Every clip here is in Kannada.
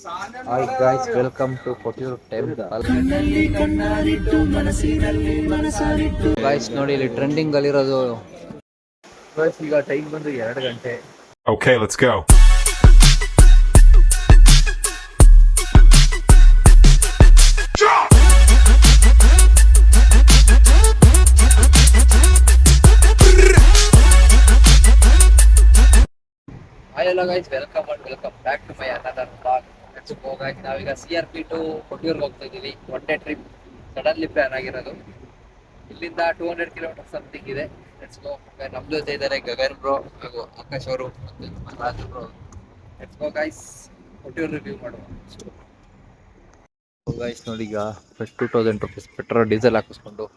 Hi guys, welcome to Kotiur Temple. Guys, ನೋಡಿ ಇಲ್ಲಿ ಟ್ರೆಂಡಿಂಗ್ ಅಲ್ಲಿರೋದು. Guys, ಈಗ ಟೈಮ್ ಬಂದು 2 ಗಂಟೆ. Okay, let's go. Hi hello guys, welcome back to my another vlog. Let's go guys. ನಾವೀಗ CRP ಟು ಕೊಟ್ಟಿಯೂರ್ಗೆ ಹೋಗ್ತಾ ಇದೀವಿ. One day trip suddenly plan ಆಗಿರೋದು. ಇಲ್ಲಿಂದ 200 ಕಿಲೋಮೀಟರ್ ಸಮಥಿಂಗ್ ಇದೆ. Let's go. ನಮ್ಮ ಜೊತೆ ಇದ್ದಾರೆ ಗಗನ್ ಬ್ರೋ ಹಾಗೂ ಆಕಾಶ್ ಅವರು ಮತ್ತು Raju bro. Let's go guys, Kottiyoor review ಮಾಡುವ. ಗೈಸ್ ನೋಡಿ, ಈಗ 2000 ರುಪೀಸ್ ಪೆಟ್ರೋಲ್ ಡೀಸೆಲ್ ಹಾಕಿಸ್ಕೊಂಡು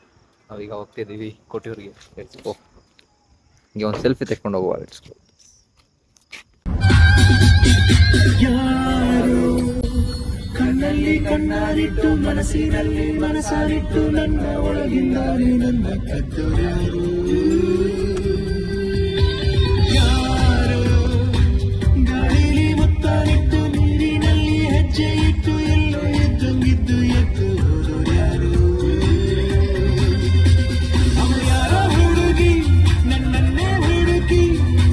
ನಾವೀಗ ಹೋಗ್ತಿದ್ದೀವಿ ಕೊಟ್ಟಿಯೂರಿಗೆ. Let's go. ಈಗ ಒಂದು ಸೆಲ್ಫಿ ತೆಕ್ಕೊಂಡು ಹೋಗುವ. Let's go. ಕಣ್ಣಲ್ಲಿ ಕಣ್ಣಾರಿಟ್ಟು ಮನಸ್ಸಿನಲ್ಲಿ ಮನಸಾರಿಟ್ಟು ನನ್ನ ಒಳಗಿಂದಾನೆ ನನ್ನ ಕದ್ದೋರ್ಯಾರು ಯಾರು ಗಾಳಿಲಿ ಮುತ್ತಾನಿಟ್ಟು ನೀರಿನಲ್ಲಿ ಹೆಜ್ಜೆ ಇಟ್ಟು ಎಲ್ಲೋ ಎದ್ದಂಗಿದ್ದು ಎದ್ದು ಹೋದೋರ್ಯಾರು ಅವರು ಯಾರ ಹುಡುಗಿ ನನ್ನನ್ನೇ ಹುಡುಕಿ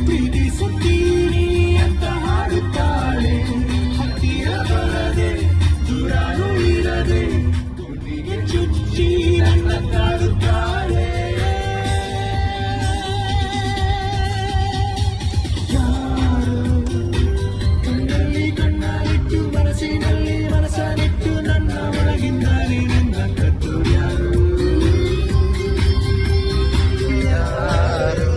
ಪ್ರೀತಿಸುತ್ತೀನಿ ಅಂತ ಹಾಡುತ್ತಾಳೆ. ಹತ್ತಿರ ಬರದೆ ದೂರಾನು ಇರದೆ ಗುಂಡಿಗೆ ಚುಚ್ಚಿ ನನ್ನ ಕಾಡುತ್ತಾಳೆ. ಯಾರು ಕಣ್ಣಲ್ಲಿ ಕಣ್ಣಾರಿಟ್ಟು ಮನಸ್ಸಿನಲ್ಲಿ ಮನಸ್ಸನಿಟ್ಟು ನನ್ನ ಒಳಗಿಂದಾನೆ ನನ್ನ ಕದ್ದೋರ್ಯಾರು ಯಾರು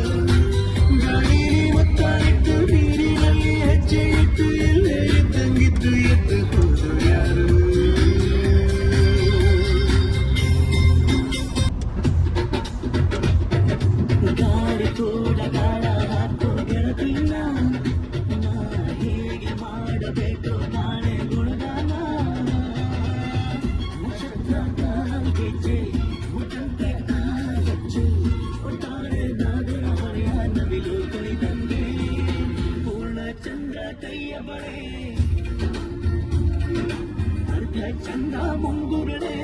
ಗಾಳಿಲಿ ಮುತ್ತಾನಿಟ್ಟು ನೀರಿನಲ್ಲಿ ಹೆಜ್ಜೆ ಇಟ್ಟು ಎಲ್ಲೇ ಇದ್ದಂಗಿದ್ದು ಎದ್ದು ಹೋದೋರು ಯಾರು. ಗಾಳಿ ಕೂಡ ಗಾಳ ಹಾಕೋ ಗೆಳತಿನ ನಾ ಹೇಗೆ ಮಾಡಬೇಕು ನಾಳೆ ಗುಣಗಾನ ನಕ್ಷತ್ರ ಗೆಜ್ಜೆ ಮುಟ್ಟಂತೆ ಹೆಜ್ಜೆ ಒಟ್ಟಾರೆ ನಾಗರ ಹೊರೆಯ ನವಿಲು ಕುಳಿತಂಗೆ ಪೂರ್ಣ ಚಂದ್ರ ಕೈಯ ಬಳೆ ಅರ್ಧ ಚಂದ ಮುಂಗುರಡೆ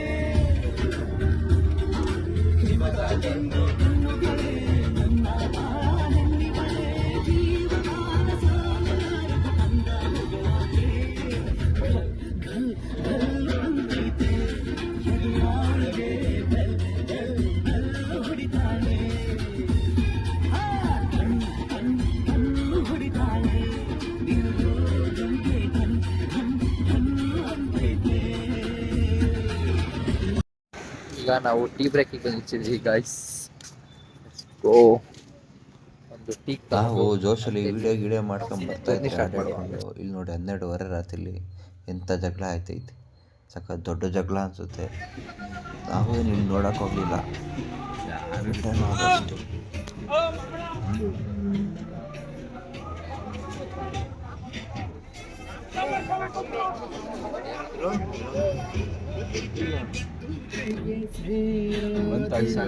ಹಿಮದ ಚೆಂದು ಕಣ್ಣುಗಳೇ ನನ್ನ ಹೆಣ್ಣಿ ಮಳೆ ಜೀವನಾದ ಸಾಗರದ ಅಂದ ಮಗುವಾಗೆ ಗಲ್ಲಂತೈತೆ ಎದುರಾಳಿಗೆ ಬೆಲ್ ಹೊಡಿತಾಳೆ. ಕಣ್ಣು ಹೊಡಿತಾಳೆ ನಿಲ್ಲೋದಂಗೆ ಕಣ್ಣು ಅಂತೈತೆ. ಈಗ ನಾವು ಟೀ ಬ್ರೇಕಿಗೆ ನಿಲ್ಸಿದ್ವಿ ಗಾಯ್ಸ್. ಗೋ. ಒಂದು ಟೀ ನಾವು ಜೋಶಲ್ಲಿ ವಿಡಿಯೋ ಮಾಡ್ಕೊಂಡು ಬರ್ತಾ ಇದ್ದೆ ಆಟಾಡ್ಕೊಂಡು. ಇಲ್ಲಿ ನೋಡಿ 12:30 ರಾತ್ರಿಲಿ ಎಂಥ ಜಗಳ ಆಯ್ತೈತೆ. ಸಖತ್ ದೊಡ್ಡ ಜಗಳ ಅನಿಸುತ್ತೆ. ನಾವು ಏನು ಇಲ್ಲಿ ನೋಡೋಕೆ ಹೋಗಲಿಲ್ಲ, ರಿಟರ್ನ್ ಆದಷ್ಟು.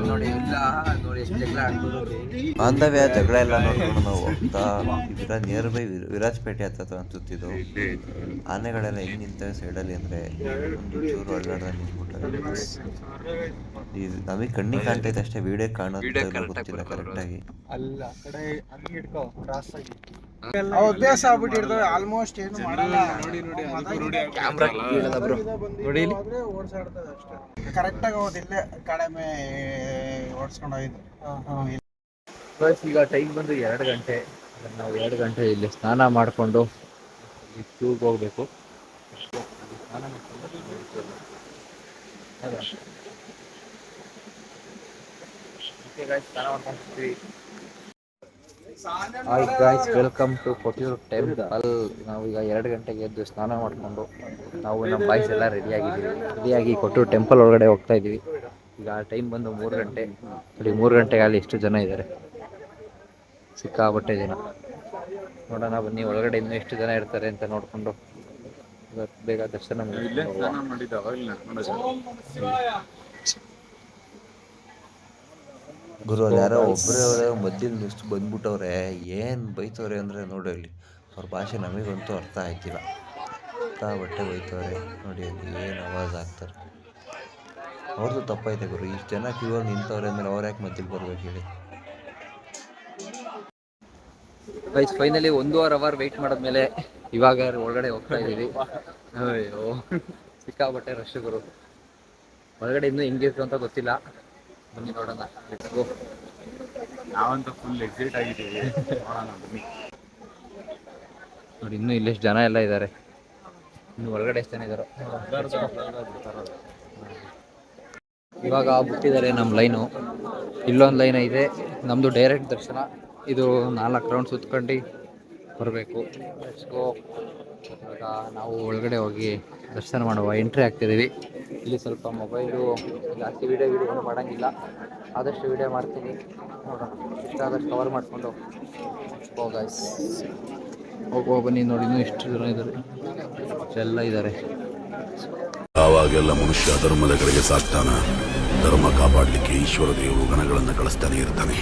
ನೋಡಿ ಇಲ್ಲ ನೋಡಿ ಎಷ್ಟು ಜಗಳ ಆಡ್ಬೋದು. ಬಾಂಧವ್ಯ ಜಗಳ ಎಲ್ಲ ನೋಡ್ಕೊಂಡು ನಾವು ಹೋಗ್ತಾ ನಿಯರ್ ಬೈ ವಿರಾಜಪೇಟೆ ಹತ್ರ ಅನ್ಸುತ್ತಿದ್ದು. ಆನೆಗಳೆಲ್ಲ ಹೆಂಗೆ ನಿಂತವೆ ಸೈಡಲ್ಲಿ ಅಂದರೆ ಒಂದು ಚೂರು ಅಳ್ಳಾಡ್ದ ನಿಂತ್ಬಿಟ್ಟವೆ. ನಮಗೆ ಕಣ್ಣಿಗೆ ಕಾಣ್ತೈತೆ ಅಷ್ಟೇ, ವಿಡಿಯೋ ಕಾಣೋದು ಗೊತ್ತಿಲ್ಲ ಕರೆಕ್ಟಾಗಿ. ಅಲ್ಲ ಆ ಕಡೆ ಹಂಗೆ ಹಿಡ್ಕೋ ಕ್ರಾಸ್ ಆಗಿ ಅಭ್ಯಾಸ ಆಗ್ಬಿಟ್ಟಿರ್ತವೆ. ಆಲ್ಮೋಸ್ಟ್ ಏನು ಮಾಡಲ್ಲ. ಕ್ಯಾಮ್ರಾ ಕೇಳದ ಬ್ರೋ ನೋಡಿ ಇಲ್ಲಿ ಓಡಿಸಾಡ್ತದೆ ಅಷ್ಟೇ. ಕರೆಕ್ಟಾಗಿ ಹೋದಿಲ್ಲೇ ಕಡಿಮೆ ಓಡಿಸ್ಕೊಂಡು ಹೋಗಿದ್ದು. ಈಗ ಟೈಮ್ ಬಂದು 2 ಗಂಟೆ. ನಾವು 2 ಗಂಟೆ ಇಲ್ಲಿ ಸ್ನಾನ ಮಾಡಿಕೊಂಡು ಟೂರ್ಗೆ ಹೋಗ್ಬೇಕು. ಸ್ನಾನ ಮಾಡ್ಕೊಂಡು hi guys, welcome to Kottiyoor temple. ನಾವೀಗ 2 ಗಂಟೆಗೆ ಎದ್ದು ಸ್ನಾನ ಮಾಡಿಕೊಂಡು ನಾವು ನಮ್ಮ ಬಾಯ್ಸ್ ಎಲ್ಲ ರೆಡಿಯಾಗಿ ಕೊಟ್ಟಿಯೂರು ಟೆಂಪಲ್ ಒಳಗಡೆ ಹೋಗ್ತಾ ಇದ್ದೀವಿ. ಈಗ ಟೈಮ್ ಬಂದು 3 ಗಂಟೆ. ನೋಡಿ 3 ಗಂಟೆಗೆ ಅಲ್ಲಿ ಎಷ್ಟು ಜನ ಇದ್ದಾರೆ, ಸಿಕ್ಕಾಪಟ್ಟೆ ಜನ. ನೋಡೋಣ ಬನ್ನಿ ಒಳಗಡೆ ಇನ್ನೂ ಎಷ್ಟು ಜನ ಇರ್ತಾರೆ ಅಂತ ನೋಡಿಕೊಂಡು ಬೇಗ ದರ್ಶನ ಗುರು ಅಲ್ಲಿ ಯಾರೋ ಒಬ್ಬರೇ ಮಧ್ಯದಲ್ಲಿ ಎಷ್ಟು ಬಂದ್ಬಿಟ್ಟವ್ರೆ. ಏನು ಬೈತವ್ರೆ ಅಂದರೆ ನೋಡಿ ಅಲ್ಲಿ ಅವ್ರ ಭಾಷೆ ನಮಗಂತೂ ಅರ್ಥ ಆಯ್ತಿಲ್ಲ. ಬಟ್ಟೆ ಹೋಯ್ತವ್ರೆ ನೋಡಿ, ಅಲ್ಲಿ ಏನು ಆವಾಜ್ ಆಗ್ತಾರೆ. ಅವ್ರದ್ದು ತಪ್ಪೈತೆ ಗುರು, ಇಷ್ಟು ಜನ ಕ್ಯೂ ಅಲ್ಲಿ ನಿಂತವ್ರೆ ಅಂದಮೇಲೆ ಅವ್ರು ಯಾಕೆ ಮಧ್ಯಕ್ಕೆ ಬರ್ಬೇಕು ಹೇಳಿ. ಗೈಸ್ ಫೈನಲಿ 1.5 ಅವರ್ ವೆಯ್ಟ್ ಮಾಡಿದ್ಮೇಲೆ ಇವಾಗ ಒಳಗಡೆ ಹೋಗ್ತಾ ಇದ್ದೀವಿ. ಅಯ್ಯೋ ಸಿಕ್ಕಾಬಟ್ಟೆ ರಶ್ ಗುರು. ಒಳಗಡೆ ಇನ್ನೂ ಹೆಂಗಿತ್ತು ಅಂತ ಗೊತ್ತಿಲ್ಲ, ಬನ್ನಿ ನೋಡೋಣ. ನಾವಂತೂ ಫುಲ್ ಎಕ್ಸೈಟ್ ಆಗಿದ್ದೀವಿ. ನೋಡಿ ಇನ್ನೂ ಇಲ್ಲೆಷ್ಟು ಜನ ಎಲ್ಲ ಇದ್ದಾರೆ, ಇನ್ನು ಒಳಗಡೆ ಎಷ್ಟು ಜನ ಇದ್ದಾರೋ. ಇವಾಗ ಬಿಟ್ಟಿದ್ದಾರೆ ನಮ್ಮ ಲೈನು. ಇಲ್ಲೊಂದು ಲೈನ್ ಇದೆ, ನಮ್ಮದು ಡೈರೆಕ್ಟ್ ದರ್ಶನ. ಇದು 4 ರೌಂಡ್ ಸುತ್ಕೊಂಡು ಬರಬೇಕು. ಇವಾಗ ನಾವು ಒಳಗಡೆ ಹೋಗಿ ದರ್ಶನ ಮಾಡುವ ಎಂಟ್ರಿ ಆಗ್ತಿದ್ದೀವಿ. ಇಲ್ಲಿ ಸ್ವಲ್ಪ ಮೊಬೈಲು ಜಾಸ್ತಿ ವೀಡಿಯೋ ಮಾಡೋಂಗಿಲ್ಲ, ಆದಷ್ಟು ವೀಡಿಯೋ ಮಾಡ್ತೀನಿ. ನೋಡೋಣ, ಇಷ್ಟಾದಷ್ಟು ಕವರ್ ಮಾಡಿಕೊಂಡು ಗೈಸ್ ಹೋಗುವ ಬನ್ನಿ. ನೋಡಿ ಇನ್ನೂ ಇಷ್ಟು ಜನ ಇದ್ದಾರೆ, ಎಲ್ಲ ಇದ್ದಾರೆ. ಆವಾಗೆಲ್ಲ ಮನುಷ್ಯ ಧರ್ಮದ ಕಡೆಗೆ ಸಾಕ್ತಾನ. ಧರ್ಮ ಕಾಪಾಡಲಿಕ್ಕೆ ಈಶ್ವರ ದೇವರು ಗಣಗಳನ್ನು ಕಳಿಸ್ತಾನೆ ಇರ್ತಾನೆ.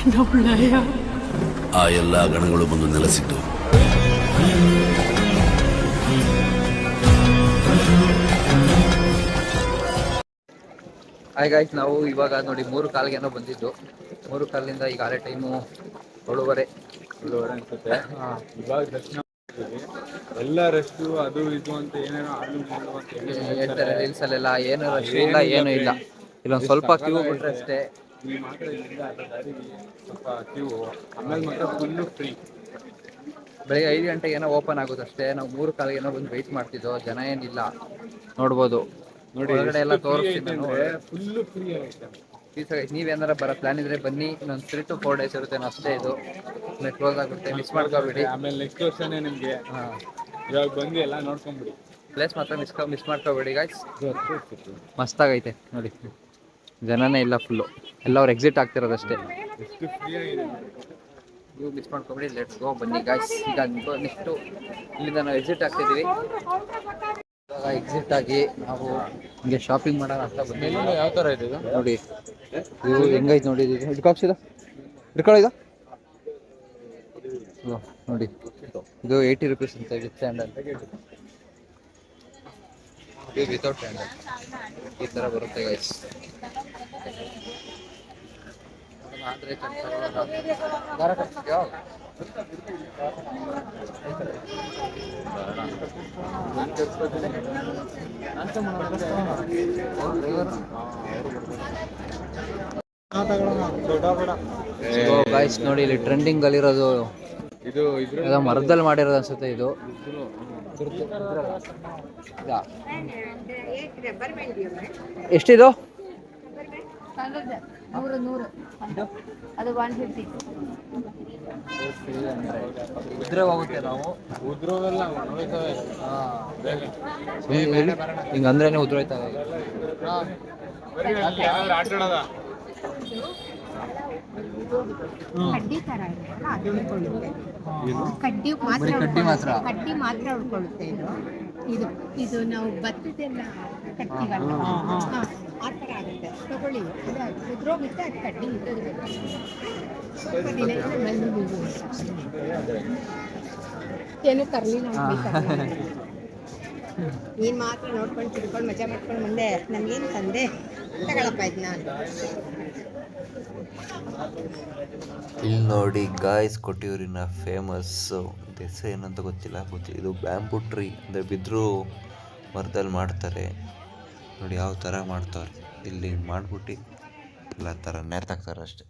ಆ ಎಲ್ಲ ಗಣಗಳು ಬಂದು ನೆಲೆಸಿದ್ದು ಹಾಯ್ ಗಾಯ್ಸ್, ನಾವು ಇವಾಗ ನೋಡಿ 3 ಕಾಲ್ಗೇನೋ ಬಂದಿದ್ದು. 3 ಕಾಲಿಂದ ಈಗ ಆಲೆ ಟೈಮು 7:30 ಅನ್ಸುತ್ತೆ. ಇವಾಗ ದರ್ಶನ ಎಲ್ಲ ರೆಸ್ಟು ಅದು ಇದು ಅಂತ ಏನೇನೋ ಹೇಳ್ತಾರೆ ರೀಲ್ಸಲ್ಲೆಲ್ಲ. ಏನು ರಶ್ ಇಲ್ಲ, ಏನೂ ಇಲ್ಲ. ಇಲ್ಲೊಂದು ಸ್ವಲ್ಪ ಕ್ಯೂ ಬಿಟ್ರೆ ಅಷ್ಟೇ. ಈ ಮಾತ್ರ ಇಲ್ಲಿಂದ ಸ್ವಲ್ಪ ಕ್ಯೂ, ಆಮೇಲೆ ಮಾತ್ರ ಫುಲ್ಲು ಫ್ರೀ. ಬೆಳಿಗ್ಗೆ 5 ಗಂಟೆಗೆ ಏನೋ ಓಪನ್ ಆಗೋದು ಅಷ್ಟೇ. ನಾವು 3 ಕಾಲಿಗೆ ಬಂದು ವೆಯ್ಟ್ ಮಾಡ್ತಿದ್ದೋ, ಜನ ಏನಿಲ್ಲ. ನೋಡ್ಬೋದು ನೋಡಿ ಒಳಗಡೆ ಎಲ್ಲ ತೋರಿಸ್ತೀನಿ ನಾನು. ಫುಲ್ಲು ಫ್ರೀ ಆಗುತ್ತೆ. ನೀವೇನಾರ ಬರೋ ಪ್ಲಾನ್ ಇದ್ರೆ ಬನ್ನಿ. ಇನ್ನೊಂದು 3 to 4 ಡೇಸ್ ಇರುತ್ತೆ ಅಷ್ಟೇ. ಇದು ಕ್ಲೋಸ್ ಆಗುತ್ತೆ, ಮಿಸ್ ಮಾಡ್ಕೋಬೇಡಿ. ಆಮೇಲೆ ನೆಕ್ಸ್ಟ್ ವರ್ಷನೇ ನಿಮಗೆ. ಇವಾಗ ಬಂದು ಎಲ್ಲ ನೋಡ್ಕೊಂಬಿಡಿ. ಪ್ಲೇಸ್ ಮಾತ್ರ ಮಿಸ್ ಮಾಡ್ಕೋಬೇಡಿ ಗಾಯ್ಸ್, ಮಸ್ತಾಗೈತೆ ನೋಡಿ. ಜನನೇ ಇಲ್ಲ, ಫುಲ್ಲು ಎಲ್ಲ ಅವ್ರು ಎಕ್ಸಿಟ್ ಆಗ್ತಿರೋದಷ್ಟೇ. ಎಷ್ಟು ಫ್ರೀ ಆಗಿದೆ, ನೀವು ಮಿಸ್ ಮಾಡ್ಕೊಬೇಡಿ. ಲೆಟ್ಸ್ ಗೋ, ಬನ್ನಿ ಗಾಯ್ಸ್. ಈಗ ನೆಕ್ಸ್ಟು ಇಲ್ಲಿಂದ ನಾವು ಎಕ್ಸಿಟ್ ಆಗ್ತಿದ್ದೀವಿ. ಇವಾಗ ಎಕ್ಸಿಟ್ ಆಗಿ ನಾವು ಹಿಂಗೆ ಶಾಪಿಂಗ್ ಮಾಡೋಣ ಅಂತ ಬಂದಿದ್ದೀವಿ. ಯಾವ ಥರ ಇದೆ ಇದು ನೋಡಿ, ಇದು ಹೆಂಗೈತೆ ನೋಡಿ. ಇದು ಹಿಡ್ಕಾಕ್ಸಿದ ಹಿಡ್ಕೊಳ್ಳೋ ನೋಡಿ. ಇದು 80 rupees ಅಂತ ವಿತ್ ಸ್ಯಾಂಡಲ್. ಇದು ವಿತೌಟ್ ಸ್ಯಾಂಡಲ್. ಈ ಥರ ಬರುತ್ತೆ ಗೈಸ್. ಆದರೆ ದಾರ ಕಟ್ತೀಯಾ? ಗೈಸ್ ನೋಡಿ, ಇಲ್ಲಿ ಟ್ರೆಂಡಿಂಗ್ ಅಲ್ಲಿರೋದು ಇದು ಯಾವುದೋ ಮರದಲ್ಲಿ ಮಾಡಿರೋದು ಅನ್ಸುತ್ತೆ. ಇದು ಎಷ್ಟಿದು? 100 ಅದು 150. ಉದ್ರೆ ಹೋಗುತ್ತೆ. ನಾವು ಉದ್ರೋವೆಲ್ಲ ಹಿಂಗಂದ್ರೇನೆ ಉದ್ರೋಯ್ತವೆ. ಆಟಾಡೋದ ಕಡ್ಡಿ ತರ ಇರುತ್ತಲ್ಲ, ಅದು ಉಳ್ಕೊಳ್ಳುತ್ತೆ. ಕಡ್ಡಿ ಮಾತ್ರ ಉಳ್ಕೊಳ್ಳುತ್ತೆ. ಇದು ಇದು ನಾವು ಭತ್ತದೆಲ್ಲ ಕಟ್ತೀವಲ್ಲ, ಆ ಥರ ಆಗುತ್ತೆ. ತಗೊಳ್ಳಿ, ಉದ್ರೋಗುತ್ತೆ. ಅದು ಕಡ್ಡಿ ಸ್ವಲ್ಪ ದಿನ ಏನು ತರಲಿ ನಾವು. ನೀನು ಮಾತ್ರ ನೋಡ್ಕೊಂಡು ತಿಳ್ಕೊಂಡು ಮಜಾ ಮಾಡ್ಕೊಂಡು ಮುಂದೆ ನಮಗೇನು ತಂದೆ ತಗೊಳಪ್ಪ ಇದನ್ನ. ಇಲ್ಲಿ ನೋಡಿ ಗಾಯ್ಸ್, ಕೊಟ್ಟಿಯೂರಿನ ಫೇಮಸ್ಸು ಹೆಸರು ಏನಂತ ಗೊತ್ತಿಲ್ಲ. ಇದು ಬ್ಯಾಂಬೂ ಟ್ರೀ, ಅಂದರೆ ಬಿದ್ದರೂ ಮರದಲ್ಲಿ ಮಾಡ್ತಾರೆ ನೋಡಿ. ಯಾವ ಥರ ಮಾಡ್ತಾರೆ ಇಲ್ಲಿ ಮಾಡಿಬಿಟ್ಟು ಎಲ್ಲ ಥರ ನೇತಾಕ್ತಾರೆ ಅಷ್ಟೇ.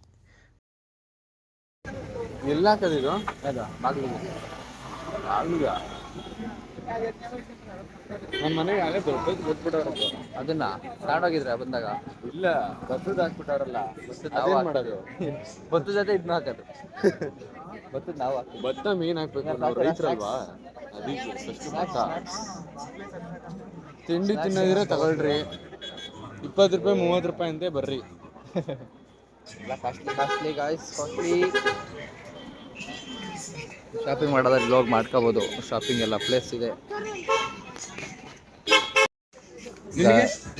ಎಲ್ಲ ಹಾಕೋದಿದು ಆಲೂಗ ನಮ್ಮ ಮನೆಗೆ ಆಗೇ ದೊಡ್ಡದು ಗೊತ್ಬಿಟ್ಟವ್ರದ್ದು. ಅದನ್ನ ತಗೊಂಡೋಗಿದ್ರೆ ಬಂದಾಗ ಇಲ್ಲ, ಭತ್ತದ ಹಾಕ್ಬಿಟ್ಟವ್ರಲ್ಲ. ಮಾಡೋದು ಭತ್ತದ ಜೊತೆ ಇದನ್ನ ಹಾಕೋದು. ಭತ್ತದ ನಾವು ಭತ್ತ ಮೀನ್ ಹಾಕ್ಬೇಕು, ನಾವು ರೈತರಲ್ವಾ. ಅದಕ್ಕೆ ಫಸ್ಟ್ ಭತ್ತ ತಿಂಡಿ ತಿನ್ನೋದಿದ್ರೆ ತಗೊಳ್ರಿ. 20 ರೂಪಾಯಿ 30 ರೂಪಾಯಿ ಅಂತೆ ಬರ್ರಿ. Costly guys, costly. ಶಾಪಿಂಗ್ ಮಾಡೋದ್ರಲ್ಲಿ ಲೋಡ್ ಮಾಡ್ಕೋಬೋದು. ಶಾಪಿಂಗ್ ಎಲ್ಲ ಪ್ಲೇಸ್ ಇದೆ.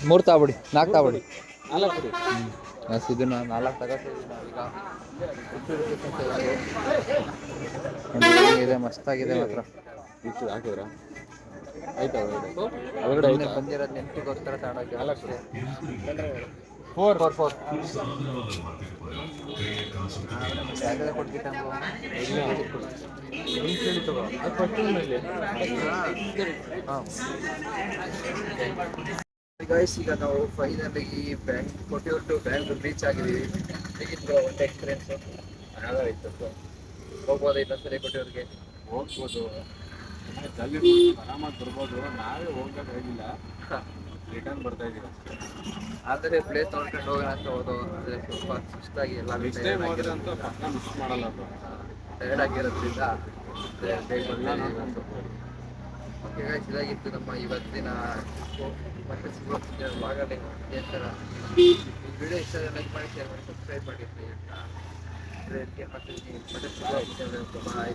3 ತಗೊಬಿಡಿ, 4 ತಗೊಬಿಡಿ. ಇದನ್ನ 4 ತಗೋತೀವಿ ನಾವೀಗ. ಇದೆ, ಮಸ್ತಾಗಿದೆ ಮಾತ್ರ. ಹಾಕಿದ್ರ ಒಳಗಡೆ ಬಂದಿರೋದು ನೆನಪಿಗೋಸ್ಕರ ತಗೊಂಡೋಗಿ ಅಷ್ಟೇ. 4 ಗೈಸ್, ಈಗ ನಾವು ಫೈನಲಿ ಕೊಟ್ಟಿಯೂರು ಟು ಬ್ಯಾಂಗ್ಳೂರ್ ರೀಚ್ ಆಗಿದ್ದೀವಿ. ಹೇಗಿತ್ತು ಒಳ್ಳೆ ಎಕ್ಸ್ಪೀರಿಯನ್ಸ್? ಹೋಗ್ಬೋದು ಇನ್ನೊಂದ್ಸರಿ ಕೊಟ್ಟಿಯೂರಿಗೆ? ಹೋಗ್ಬೋದು, ಆರಾಮಾಗಿ ಬರ್ಬೋದು. ನಾವೇ ಹೋಗ್ಬೇಕಾಗಿಲ್ಲ, ರಿಟರ್ನ್ ಬರ್ತಾ ಇದೀವಿ. ಆದರೆ ಪ್ಲೇಸ್ ನೋಡ್ಕೊಂಡು ಹೋಗೋಣ ಅಂತ ಹೋದು, ಅಂದರೆ ಸ್ವಲ್ಪ ಸುಸ್ತಾಗಿ ಎಲ್ಲ ಪಕ್ಕ ಮಿಸ್ ಮಾಡಲ್ಲ ಅದು. ಟೈರ್ಡ್ ಆಗಿರೋದ್ರಿಂದ ಓಕೆ ಗೈಸ್, ಇದಾಗಿತ್ತು ನಮ್ಮ ಇವತ್ತಿನ ಮತ್ತೆ ಸಿಗೋದು ಭಾಗದಲ್ಲಿ ಇದೇ ಥರ. ಈ ವಿಡಿಯೋ ಇಷ್ಟ ಲೈಕ್ ಮಾಡಿ, ಶೇರ್ ಮಾಡಿ, ಸಬ್ಸ್ಕ್ರೈಬ್ ಮಾಡಿ ಅಂತ ಹೇಳ್ತಾ ಮತ್ತೆ ಸಿಗೋ ಬಾಯ್.